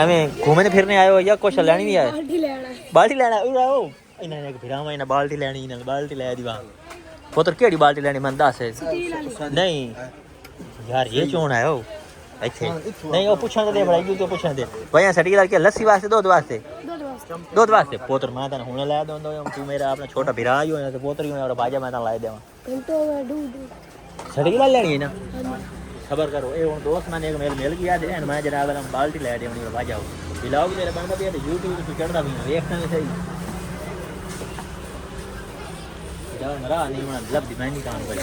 एवं घूमने फिरने आए हो या कुछ लैनी भी आए? बाल्टी लेना आओ इन्हें एक फिरावा इन्हें बाल्टी लेनी इन्हें बाल्टी ले दी वाह पुत्र केड़ी बाल्टी लेनी मन दस नहीं यार ये चोन है ओ अच्छे नहीं वो पूछना दे बड़ा यू तो पूछना दे भैया सड़ी लग के लस्सी वास्ते दूध वास्ते पुत्र मैं तने हुने ला दो तू मेरा अपना छोटा भिरा ही हो तो पुत्र ही हो और बाजा मैं तने ला देवा सड़ी ला लेनी है ना खबर करो ए हुन दोस्त मैंने एक मेल गया दे मैं जनाब हम बाल्टी ले देवनी और बाजा ब्लॉग तेरे बनदा पे YouTube पे चढ़दा भी देखना भी सही यार मरा नहीं मन लब दी मैं नहीं काम कर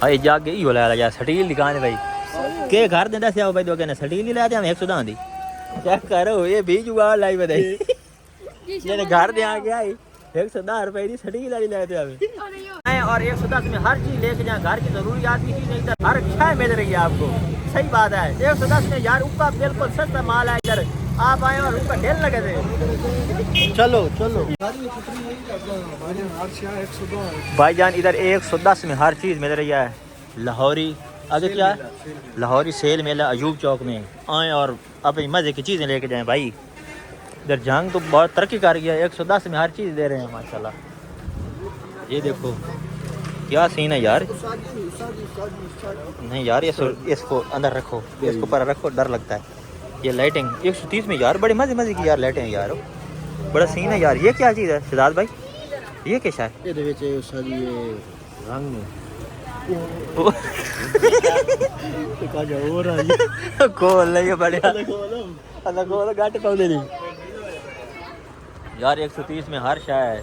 हां जाके ही होला यार स्टील दुकान भाई के घर देंदा से आओ भाई दो के स्टील ही ले दे हम 110 दी चेक करो ये भी जुगाड़ लाई बताई ये घर दे आ गया 110 रुपए की स्टील वाली ले दे हमें और 110 में हर चीज लेके जाए घर की जरूरियात की चीज इधर हर छह मिल रही है आपको सही बात है 110 में यार उसका बिल्कुल सस्ता माल है इधर आप आए और उसका ढेल लगे थे चलो भाईजान इधर 110 में हर चीज मिल रही है लाहौरी आगे क्या है लाहौरी सेल मेला अयूब चौक में आए और अपनी मजे की चीजें लेके जाएं भाई इधर जंग तो बहुत तरक्की कर गया 110 में हर चीज दे रहे हैं माशाल्लाह ये देखो क्या सीन है यार नहीं यार इसको अंदर रखो इसको पर रखो डर लगता है ये लाइटिंग 130 में यार बड़े मजे की यार लाइटें हैं यार बड़ा सीन है यार ये क्या चीज़ है सिद्धार्थ भाई ये क्या है ये रंग खोल नहीं बड़े खोल घट पौधे नहीं यार 130 में हर शाय है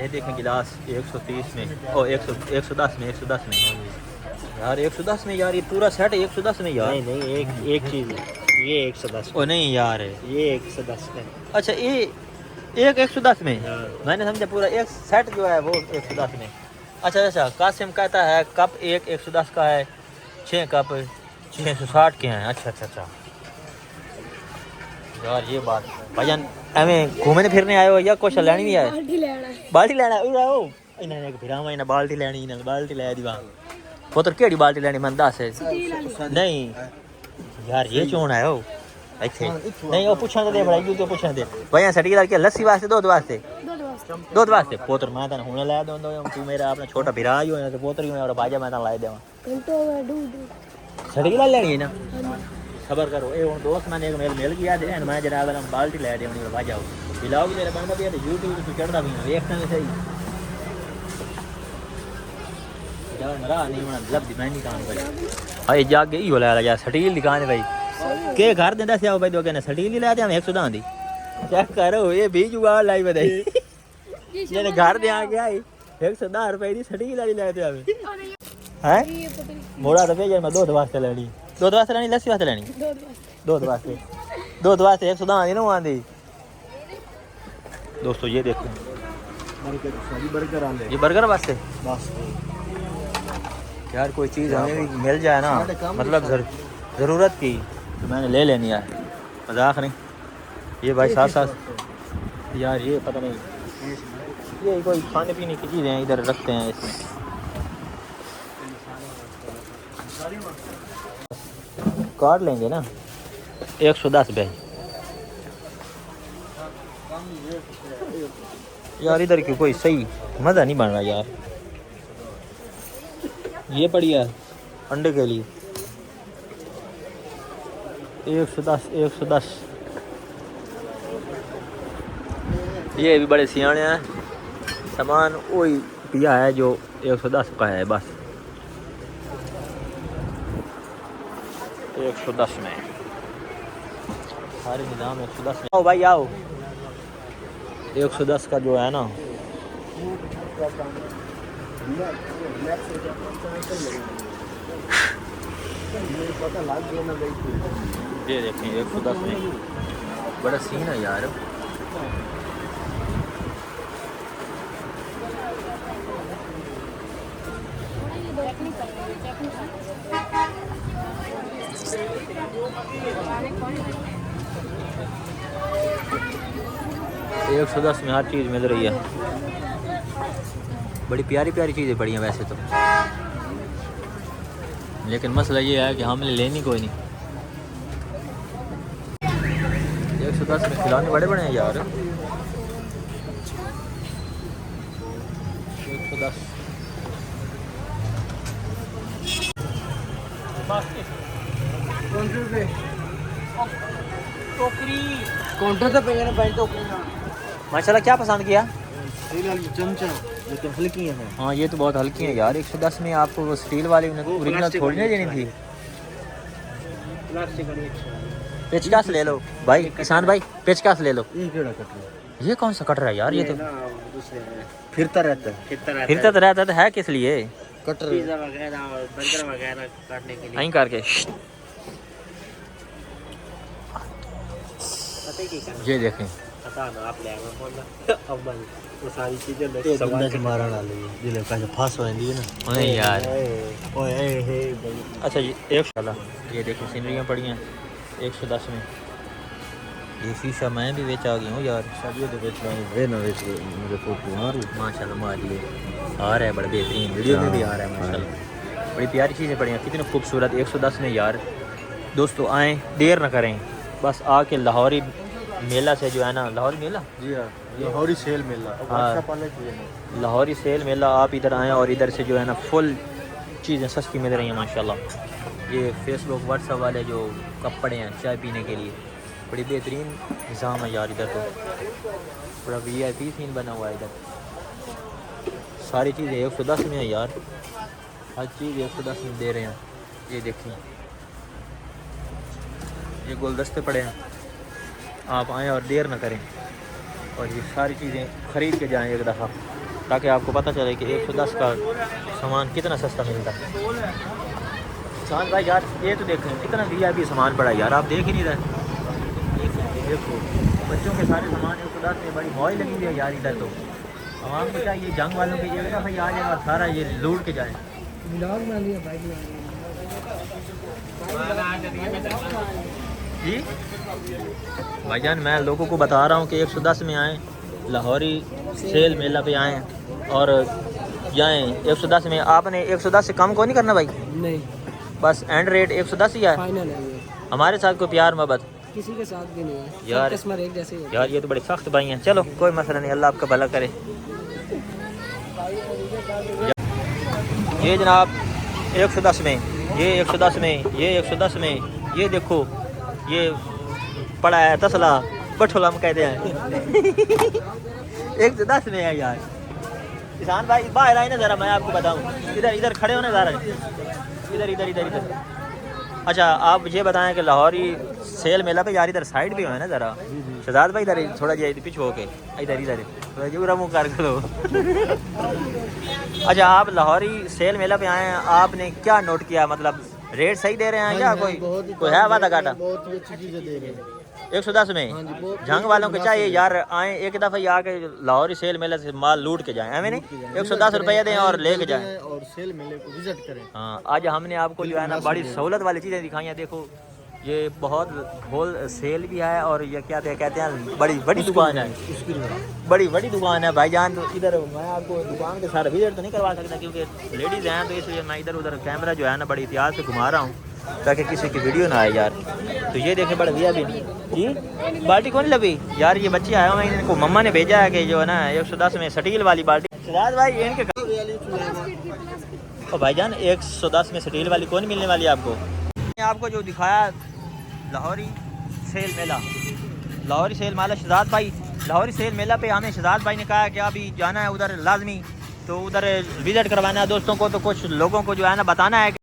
ये देखें गिलास 130 में ओ 110 में यार 110 में यार ये पूरा सेट 110 में यार नहीं एक चीज है ये 110 ओ नहीं यार ये 110 में अच्छा ये एक 110 में मैंने समझा पूरा एक सेट जो है वो 110 में अच्छा कासिम कहता है कप एक 110 का है 6 कप 660 के हैं अच्छा यार ये बात भजन एवं घूमने फिरने आए हो या कुछ लैनी भी आए? बाल्टी लेना आओ इन्हें एक फिरावा इन्हें बाल्टी लेनी इन्हें बाल्टी ले दी वाह पुत्र केड़ी बाल्टी लेनी मन दस नहीं यार ये चोन है ओ अच्छे नहीं वो पूछना दे बड़ा यू तो पूछना दे भैया सड़ी लग के लस्सी वास्ते दूध वास्ते पुत्र मैं तने हुने ला दो तू मेरा अपना छोटा भिरा ही हो तो पुत्र ही हो और बाजा मैं तने ला देवा सड़ी ला लेनी है ना खबर करो ए हुन दोस्त मैंने एक मेल गया दे मैं जनाब हम बाल्टी ले देवनी और बाजा ब्लॉग तेरे बनदा पे YouTube पे चढ़दा भी देखना भी सही यार मरा नहीं मन लब दी मैं नहीं काम कर हां जाके ही होला यार स्टील दुकान भाई के घर देंदा से आओ भाई दो के स्टील ही ले दे हम 110 दी चेक करो ये भी जुगाड़ लाई बताई ये घर दे आ गया 110 रुपए की स्टील वाली ले दे हमें हैं मोड़ा तो भेज मैं दूध वास्ते लेनी लस्सी वास्ते लेनी दूध वास्ते 110 दी ना आंदी दोस्तों ये देखो ये बर्गर वास्ते बस यार कोई चीज़ हमें भी मिल जाए ना मतलब ज़रूरत की तो मैंने ले लेनी यार मजाक नहीं ये भाई साथ यार ये पता नहीं ये कोई खाने पीने की चीज़ें इधर रखते हैं इसमें काट लेंगे ना 110 भाई यार इधर की कोई सही मज़ा नहीं बन रहा यार ये बढ़िया अंडे के लिए 110 ये भी बड़े सियाने हैं सामान वही पिया है जो 110 का है बस 110 में सारे निज़ाम 110 में आओ भाई आओ 110 का जो है ना ये देखें 110 में बड़ा सीन है यार 110 में हर चीज़ मिल रही है। बड़ी प्यारी प्यारी चीज़ें पड़ी हैं वैसे तो, लेकिन मसला ये है कि हमने लेनी कोई नहीं। 110 में खिलौने बड़े बड़े हैं यार। 110 काउंटर से पे भाई टोकरी ना माशाल्लाह। क्या पसंद किया? चमचा लेकिन हल्की हैं। हाँ ये तो बहुत हल्की है यार। 110 में आपको वो स्टील वाली ओरिजिनल थोड़ी ना देनी थी। प्लास्टिक वाली अच्छा है। पेचकस ले लो भाई, किसान भाई पेचकस ले लो। ये केड़ा कट रहा है? ये कौन सा कट रहा है यार? ये तो ना दूसरे फिरता रहता है। फिरता तो रहता है किस लिए? कटर पिज्जा वगैरह और बर्गर वगैरह काटने के लिए नहीं करके पता ही क्या ये देखें। पता ना आप ले आए फोन ना अब भाई वो सारी चीजें ले सामान से मारन वाली है दिले का फांस हो जाती है ना। नहीं यार। ओए हे भाई। अच्छा ये एक साला ये देखो सीनरियाँ पड़ी हैं 110 में। ये शीशा मैं भी बेच आ गई हूँ यार। सब ये तो बेचना है वे ना बेच मुझे फोटो मार माशाल्लाह मारिए आ रहा है बड़ा बेहतरीन, वीडियो में भी आ रहा है माशाल्लाह। बड़ी प्यारी चीज़ें पड़ी हैं, कितनी खूबसूरत 110 में यार। दोस्तों आएँ, देर ना करें, बस आके लाहौरी मेला से जो है ना, लाहौरी मेला जी हां लाहौरी सेल मेला हाँ। लाहौरी सेल मेला, आप इधर आएँ और इधर से जो है ना फुल चीज़ें सस्ती मिल रही हैं माशाल्लाह। ये फेसबुक व्हाट्सएप वाले जो कपड़े हैं चाय पीने के लिए, बड़ी बेहतरीन निज़ाम है यार। इधर तो बड़ा VIP सीन बना हुआ है इधर। सारी चीज़ें 110 में है यार, हर चीज़ 110 में दे रहे हैं। ये देखिए ये गुलदस्ते पड़े हैं, आप आएँ और देर ना करें और ये सारी चीज़ें ख़रीद के जाएँ एक दफ़ा, ताकि आपको पता चले कि 110 का सामान कितना सस्ता मिलता है। सामान भाई यार ये तो देखें कितना VIP सामान पड़ा है यार, आप देख ही नहीं रहे। देखो बच्चों के सारे सामान 110 में, बड़ी मौज लगी हुई है यार इधर तो। आवाम को चाहिए जंग वालों के एक दफ़ा आ जाए और सारा ये लूट के जाए। जी भाईजान मैं लोगों को बता रहा हूँ कि 110 में आएँ, लाहौरी सेल मेला पे आएँ और जाएँ 110 में। आपने 110 से कम को नहीं करना भाई, नहीं बस एंड रेट 110 ही है। फाइनल है ये, हमारे साथ कोई प्यार मोहब्बत किसी के साथ भी नहीं है यार। कस्टमर एक जैसे ही यार ये तो बड़े सख्त भाई हैं। चलो कोई मसला नहीं, अल्लाह आपका भला करे। ये जनाब 110 में, ये 110 में, ये 110 में, ये देखो ये पड़ा है तसला बठोला हम कहते हैं 110 में है यार। किसान भाई बाहर आए ना ज़रा, मैं आपको बताऊं, इधर इधर खड़े हो ना ज़रा, इधर इधर इधर इधर। अच्छा आप ये बताएं कि लाहौरी सेल मेला पे यार इधर साइड भी हो है ना ज़रा, शहजाद भाई इधर थोड़ा जा पीछे हो के इधर इधर थोड़ा जो मुँह कर करो अच्छा आप लाहौरी सेल मेला पे आए हैं, आपने क्या नोट किया, मतलब रेट सही दे रहे हैं या कोई है वादा घाटा? बहुत ही अच्छी चीजें दे रहे हैं 110 में। जंग वालों के चाहिए यार आए एक दफ़ा ही आके लाहौरी सेल मेले से माल लूट के जाएं, हमें नहीं 110 रुपये दें और लेके जाएं और सेल मेले को विजिट करें। हाँ आज हमने आपको जो है ना बड़ी सहूलत वाली चीज़ें दिखाई हैं। देखो ये बहुत होल सेल भी है और ये क्या कहते हैं बड़ी बड़ी दुकान है, बड़ी बड़ी दुकान है भाईजान। तो इधर मैं आपको दुकान के सारा विजिट तो नहीं करवा सकता क्योंकि लेडीज़ हैं, तो इसलिए मैं इधर उधर कैमरा जो है ना बड़ी एहतियात से घुमा रहा हूँ ताकि किसी की वीडियो ना आए यार। तो ये देखें बड़ा भैया भी जी बाल्टी कौन लगी यार, ये बच्चे आए हुए हैं, इनको मम्मा ने भेजा है कि जो है ना 110 में स्टील वाली बाल्टी। सिराज भाई इनके तो भाईजान 110 में स्टील वाली कौन मिलने वाली है आपको? आपको जो दिखाया लाहौरी सेल मेला, लाहौरी सेल मेला शहजाद भाई, लाहौरी सेल मेला पे हमें शहजाद भाई ने कहा कि अभी जाना है उधर लाजमी, तो उधर विजिट करवाना है दोस्तों को। तो कुछ लोगों को जो है ना बताना है